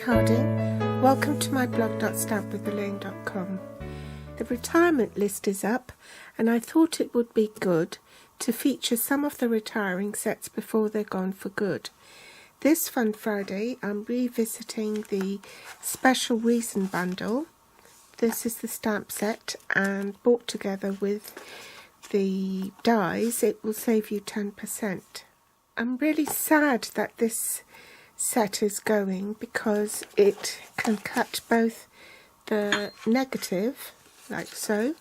Harding. Welcome to my blog.stampwithelaine.com. The retirement list is up, and I thought it would be good to feature some of the retiring sets before they're gone for good. This Fun Friday I'm revisiting the Special Reason bundle. This is the stamp set, and bought together with the dies it will save you 10%. I'm really sad that this set is going because it can cut both the negative like so,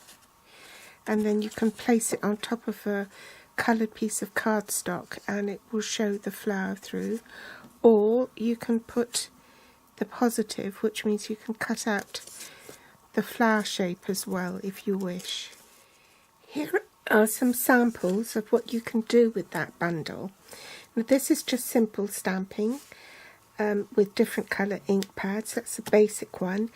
and then you can place it on top of a coloured piece of cardstock and it will show the flower through, or you can put the positive, which means you can cut out the flower shape as well if you wish. Here are some samples of what you can do with that bundle. Now, this is just simple stamping with different colour ink pads. That's a basic one,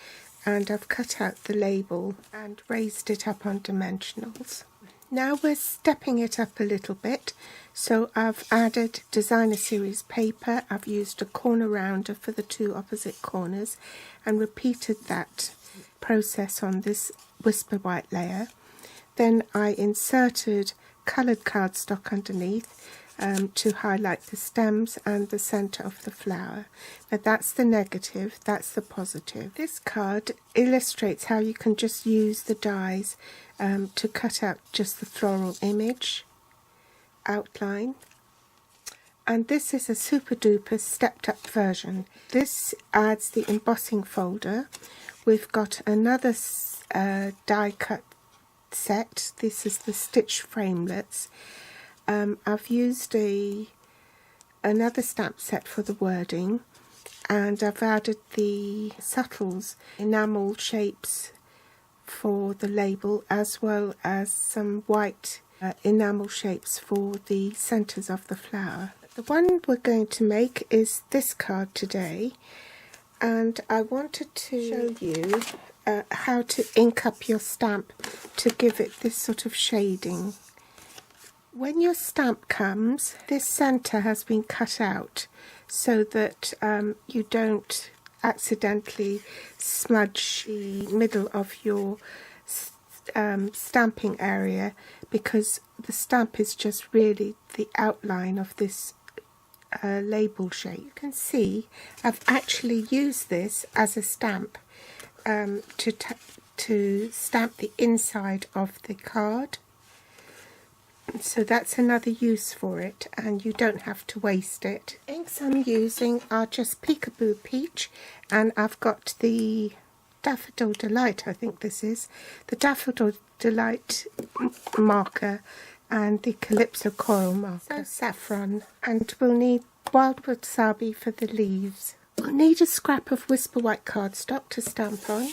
and I've cut out the label and raised it up on dimensionals. Now we're stepping it up a little bit, so I've added designer series paper. I've used a corner rounder for the two opposite corners and repeated that process on this Whisper White layer. Then I inserted coloured cardstock underneath to highlight the stems and the centre of the flower. Now that's the negative, that's the positive. This card illustrates how you can just use the dies to cut out just the floral image outline. And this is a super duper stepped up version. This adds the embossing folder. We've got another die cut set. This is the stitch framelets. I've used another stamp set for the wording, and I've added the subtles enamel shapes for the label, as well as some white enamel shapes for the centres of the flower. The one we're going to make is this card today, and I wanted to show you how to ink up your stamp to give it this sort of shading. When your stamp comes, this centre has been cut out so that you don't accidentally smudge the middle of your stamping area, because the stamp is just really the outline of this label shape. You can see I've actually used this as a stamp to stamp the inside of the card. So that's another use for it, and you don't have to waste it. Inks I'm using are just Peekaboo Peach, and I've got the Daffodil Delight, I think this is, the Daffodil Delight marker and the Calypso Coral marker. So saffron, and we'll need wild wasabi for the leaves. We'll need a scrap of Whisper White cardstock to stamp on,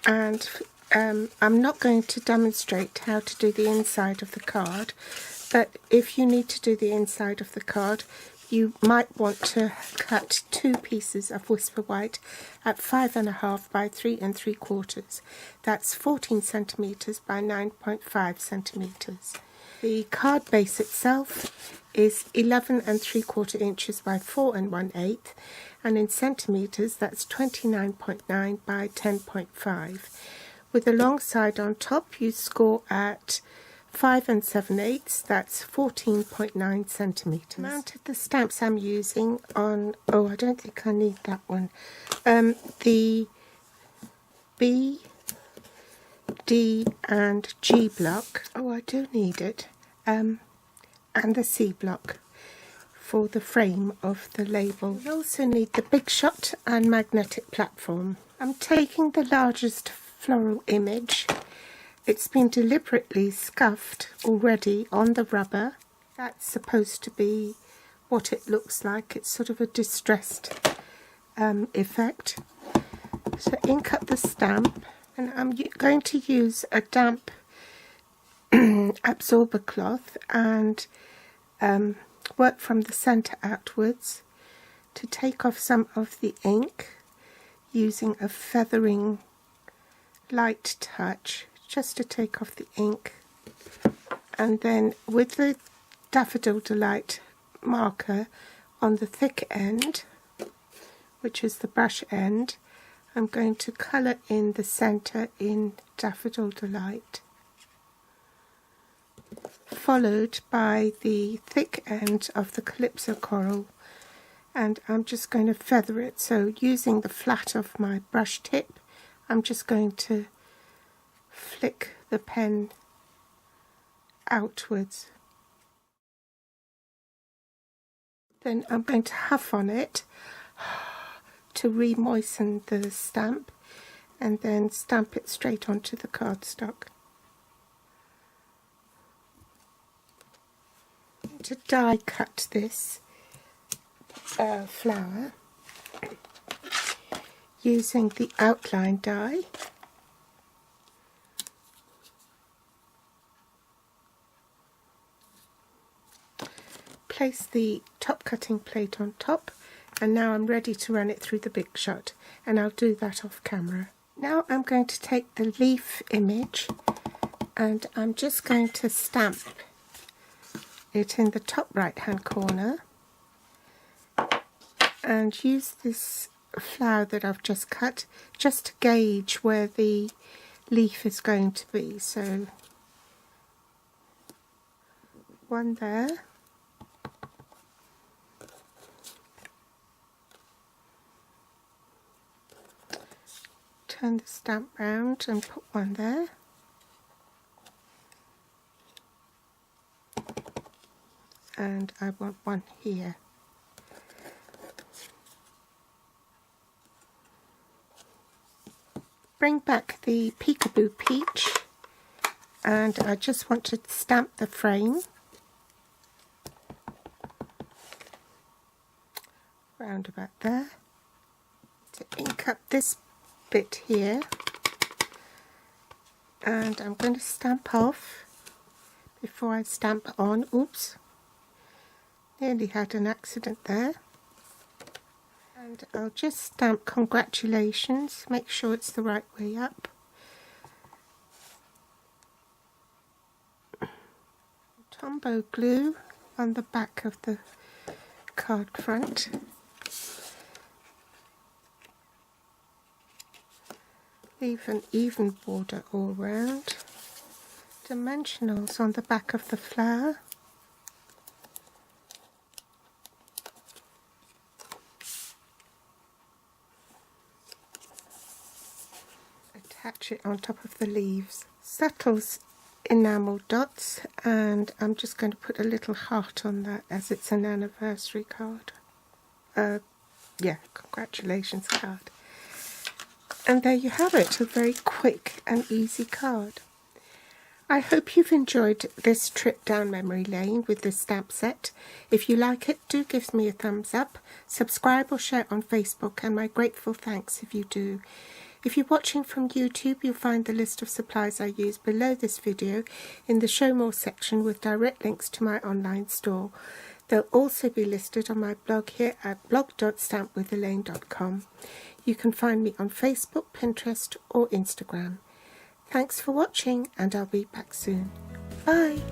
and I'm not going to demonstrate how to do the inside of the card, but if you need to do the inside of the card, you might want to cut two pieces of Whisper White at 5.5 by 3 3/4. That's 14 centimetres by 9.5 centimetres. The card base itself is 11 3/4 inches by 4 1/8, and in centimetres that's 29.9 by 10.5. With the long side on top, you score at 5 7/8, that's 14.9 centimetres. Mounted the stamps I'm using on, oh, I don't think I need that one, the B, D and G block. Oh, I do need it, and the C block for the frame of the label. You also need the Big Shot and magnetic platform. I'm taking the largest floral image. It's been deliberately scuffed already on the rubber. That's supposed to be what it looks like. It's sort of a distressed effect. So ink up the stamp, and I'm going to use a damp absorber cloth and work from the centre outwards to take off some of the ink using a feathering light touch, just to take off the ink, and then with the Daffodil Delight marker on the thick end, which is the brush end, I'm going to colour in the centre in Daffodil Delight, followed by the thick end of the Calypso Coral, and I'm just going to feather it. So using the flat of my brush tip, I'm just going to flick the pen outwards. Then I'm going to huff on it to re-moisten the stamp, and then stamp it straight onto the cardstock. To die cut this flower using the outline die. Place the top cutting plate on top, and now I'm ready to run it through the Big Shot, and I'll do that off camera. Now I'm going to take the leaf image and I'm just going to stamp it in the top right hand corner and use this flower that I've just cut just to gauge where the leaf is going to be. So one there, turn the stamp round and put one there, and I want one here. Bring back the Peekaboo Peach, and I just want to stamp the frame round about there, to ink up this bit here, and I'm going to stamp off before I stamp on. Oops, nearly had an accident there. And I'll just stamp congratulations, make sure it's the right way up. Tombow glue on the back of the card front. Leave an even border all round. Dimensionals on the back of the flower. Attach it on top of the leaves. Subtle enamel dots, and I'm just going to put a little heart on that as it's an anniversary card. Yeah, congratulations card. And there you have it, a very quick and easy card. I hope you've enjoyed this trip down memory lane with this stamp set. If you like it, do give me a thumbs up, subscribe or share on Facebook, and my grateful thanks if you do. If you're watching from YouTube, you'll find the list of supplies I use below this video in the Show More section with direct links to my online store. They'll also be listed on my blog here at blog.stampwithelaine.com. You can find me on Facebook, Pinterest or Instagram. Thanks for watching, and I'll be back soon. Bye!